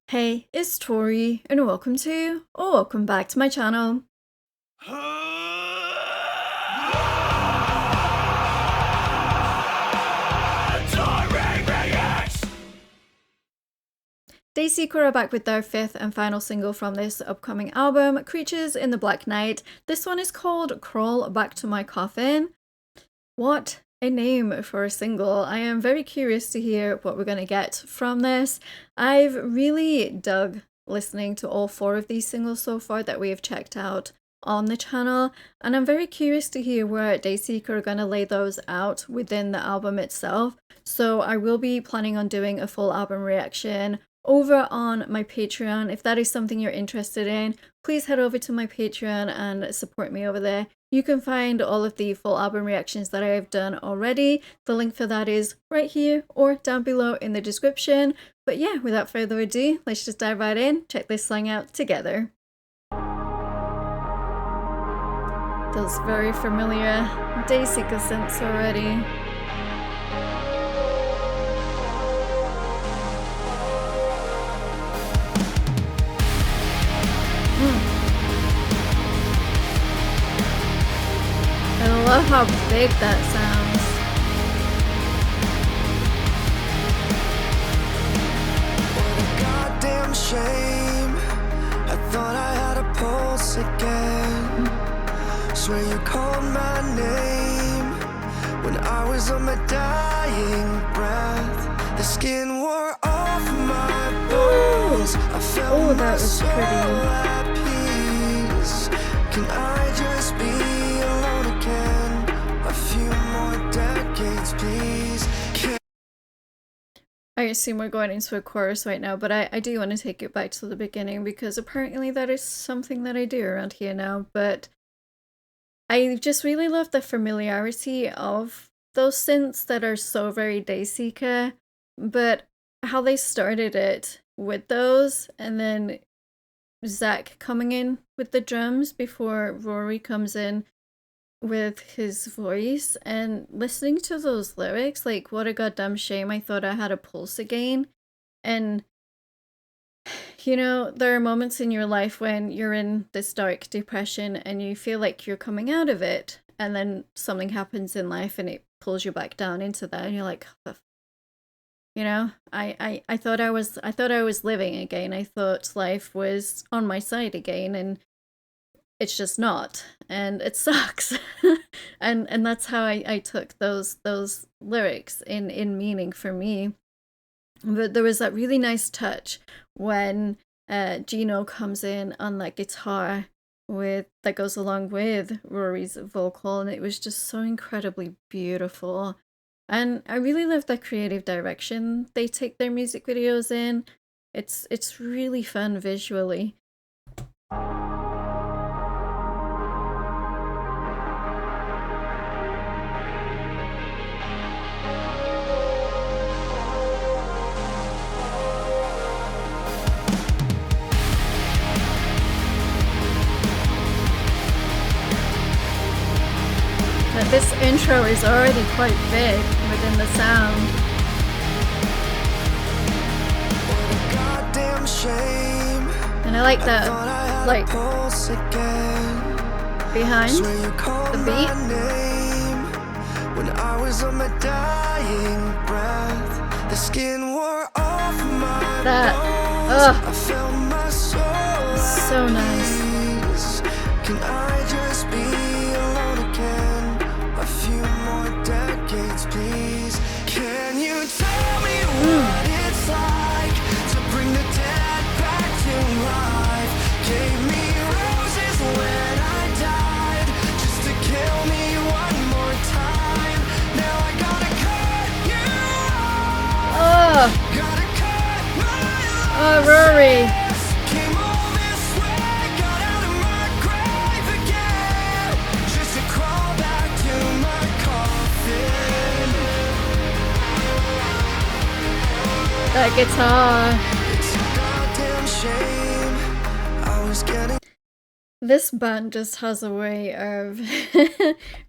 Hey, it's Tori, and welcome back to my channel. Dayseeker are back with their fifth and final single from this upcoming album, Creatures in the Black Night. This one is called Crawl Back to My Coffin. What a name for a single. I am very curious to hear what we're going to get from this. I've really dug listening to all four of these singles so far that we have checked out on the channel, and I'm very curious to hear where Dayseeker are going to lay those out within the album itself. So I will be planning on doing a full album reaction over on my Patreon. If that is something you're interested in, please head over to my Patreon and support me over there. You can find all of the full album reactions that I have done already. The link for that is right here or down below in the description. But yeah, without further ado, let's just dive right in, check this song out together. Those very familiar Dayseeker synths already. I love how big that sounds. What a goddamn shame. I thought I had a pulse again. Swear you called my name when I was on my dying breath. The skin wore off my bones. I felt that was so pretty. at peace. Can I just be alone again? A few more decades, please. I assume we're going into a chorus right now, but I do want to take it back to the beginning because apparently that is something that I do around here now. But I just really love the familiarity of those synths that are so very Dayseeker, but how they started it with those, and then Zach coming in with the drums before Rory comes in with his voice, and listening to those lyrics, like, what a goddamn shame I thought I had a pulse again. And you know, there are moments in your life when you're in this dark depression and you feel like you're coming out of it, and then something happens in life and it pulls you back down into that, and you're like, you know, I thought I was living again. I thought life was on my side again, and it's just not, and it sucks. and that's how I took those lyrics in meaning for me. But there was that really nice touch when Gino comes in on that guitar that goes along with Rory's vocal, and it was just so incredibly beautiful. And I really love the creative direction they take their music videos in. It's really fun visually. But this intro is already quite big within the sound. And I like that, like, behind the beat. When I was on my dying breath, the skin wore off my bones. So nice. Can I just be alone again? A few more decades, please. Can you tell me what it's like to bring the dead back to life? Gave me roses when I died, just to kill me one more time. Now I gotta cut you off. Gotta cut my life. Rory. That guitar. This band just has a way of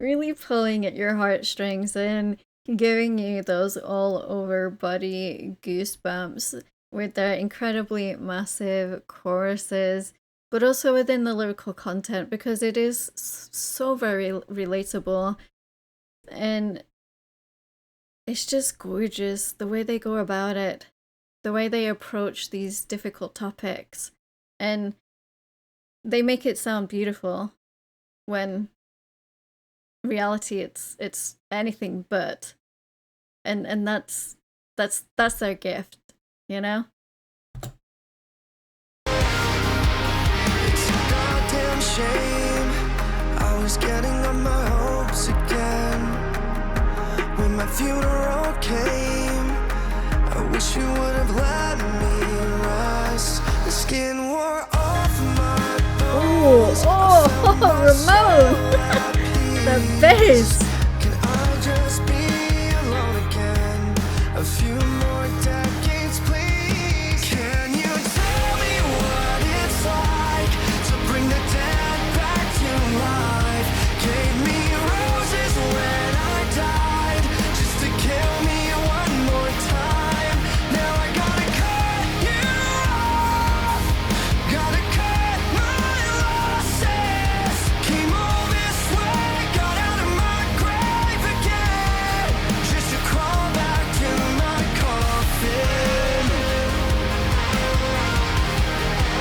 really pulling at your heartstrings and giving you those all over body goosebumps with their incredibly massive choruses, but also within the lyrical content because it is so very relatable, and it's just gorgeous the way they go about it, the way they approach these difficult topics, and they make it sound beautiful when reality it's anything but. And that's their gift, you know? It's a goddamn shame. I was getting on my hopes again when my funeral came. I wish you would have let me rest. The skin wore off my bones. Ramon! The bass! Can I just be alone again? A few more decades, please. Can you tell me what it's like to bring the dead back to life? Gave me roses when I died, just to kill me one more time. Now I gotta cut you off, gotta cut my losses. Came all this way, got out of my grave again, just to crawl back to my coffin.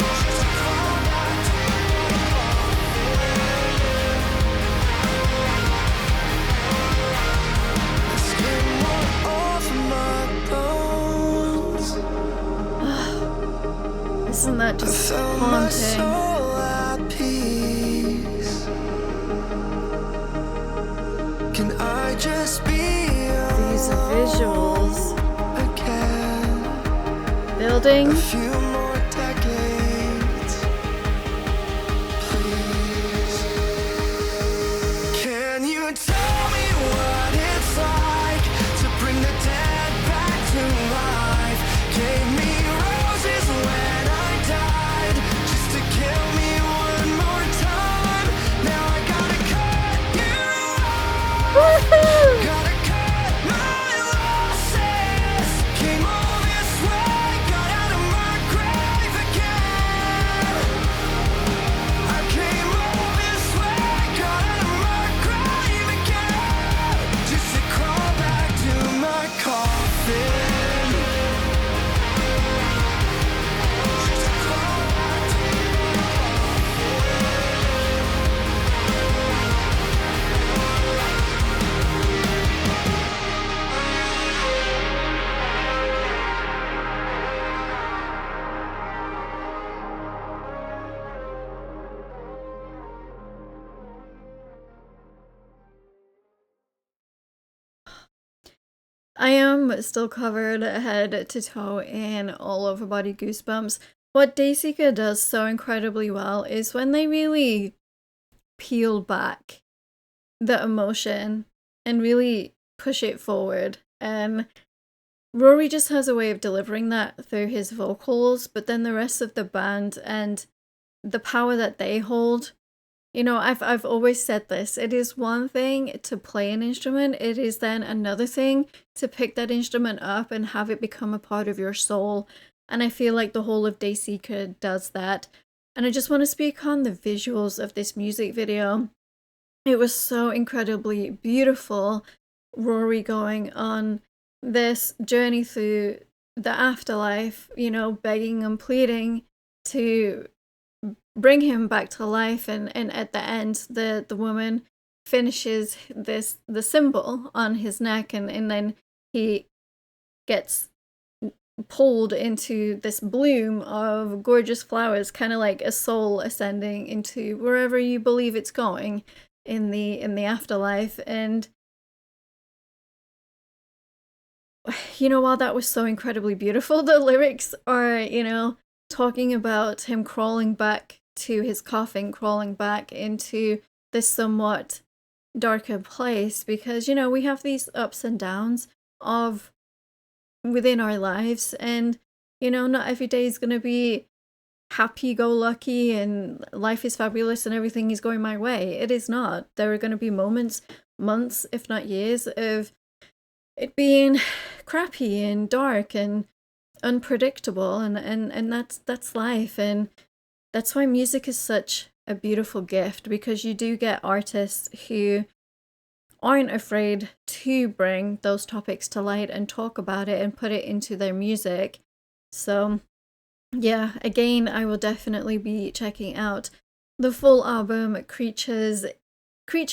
Just to crawl back to my coffin. The skin wore off my bones. Isn't that I just found my haunting? soul at peace. Can I just be These visuals. again? Building. A few more decades, please. Can you tell me what it's like to bring the dead back to life? Gave me roses when I died, just to kill me one more time. Now I gotta cut you off, Woohoo! gotta cut my losses. Came all this way, got out of my grave again. I came all this way, got out of my grave again, just to crawl back to my coffin. Just to crawl back to my I am still covered head to toe in all over body goosebumps. What Dayseeker does so incredibly well is when they really peel back the emotion and really push it forward. And Rory just has a way of delivering that through his vocals, but then the rest of the band and the power that they hold. You know, I've always said this. It is one thing to play an instrument. It is then another thing to pick that instrument up and have it become a part of your soul. And I feel like the whole of Dayseeker does that. And I just want to speak on the visuals of this music video. It was so incredibly beautiful. Rory going on this journey through the afterlife, you know, begging and pleading to bring him back to life, and at the end the woman finishes the symbol on his neck, and then he gets pulled into this bloom of gorgeous flowers, kind of like a soul ascending into wherever you believe it's going in the afterlife. And you know, while that was so incredibly beautiful, the lyrics are, you know, talking about him crawling back to his coffin, crawling back into this somewhat darker place, because, you know, we have these ups and downs of within our lives, and, you know, not every day is going to be happy-go-lucky and life is fabulous and everything is going my way. It is not. There are going to be moments, months, if not years, of it being crappy and dark and unpredictable, and that's life, and that's why music is such a beautiful gift, because you do get artists who aren't afraid to bring those topics to light and talk about it and put it into their music. So yeah, again, I will definitely be checking out the full album, Creature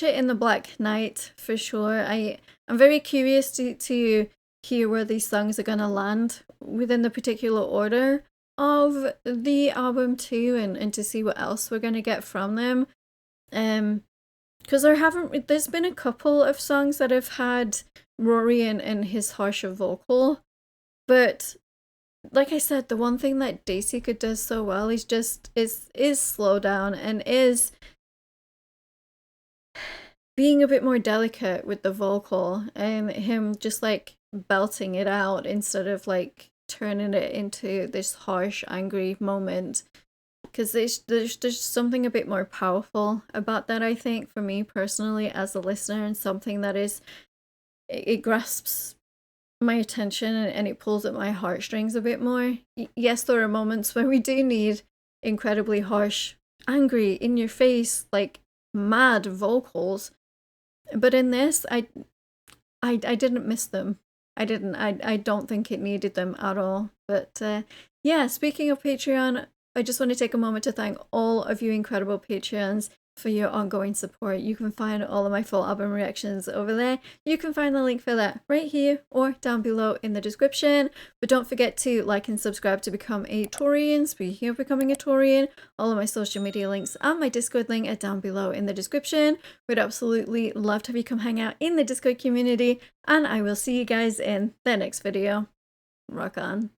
in the Black Night, for sure. I'm very curious to hear where these songs are gonna land within the particular order of the album too, and to see what else we're gonna get from them. Because there's been a couple of songs that have had Rory and his harsher vocal, but like I said, the one thing that Dayseeker does so well is slow down, and is being a bit more delicate with the vocal, and him just like belting it out instead of like turning it into this harsh, angry moment. Because there's something a bit more powerful about that, I think, for me personally as a listener, and something that it grasps my attention, and it pulls at my heartstrings a bit more. Yes, there are moments where we do need incredibly harsh, angry, in your face, like mad vocals, but in this, I didn't miss them. I didn't. I don't think it needed them at all. But yeah, speaking of Patreon, I just want to take a moment to thank all of you incredible Patreons for your ongoing support. You can find all of my full album reactions over there. You can find the link for that right here or down below in the description. But don't forget to like and subscribe to become a Taurian. Speaking of becoming a Taurian, all of my social media links and my Discord link are down below in the description. We'd absolutely love to have you come hang out in the Discord community, and I will see you guys in the next video. Rock on.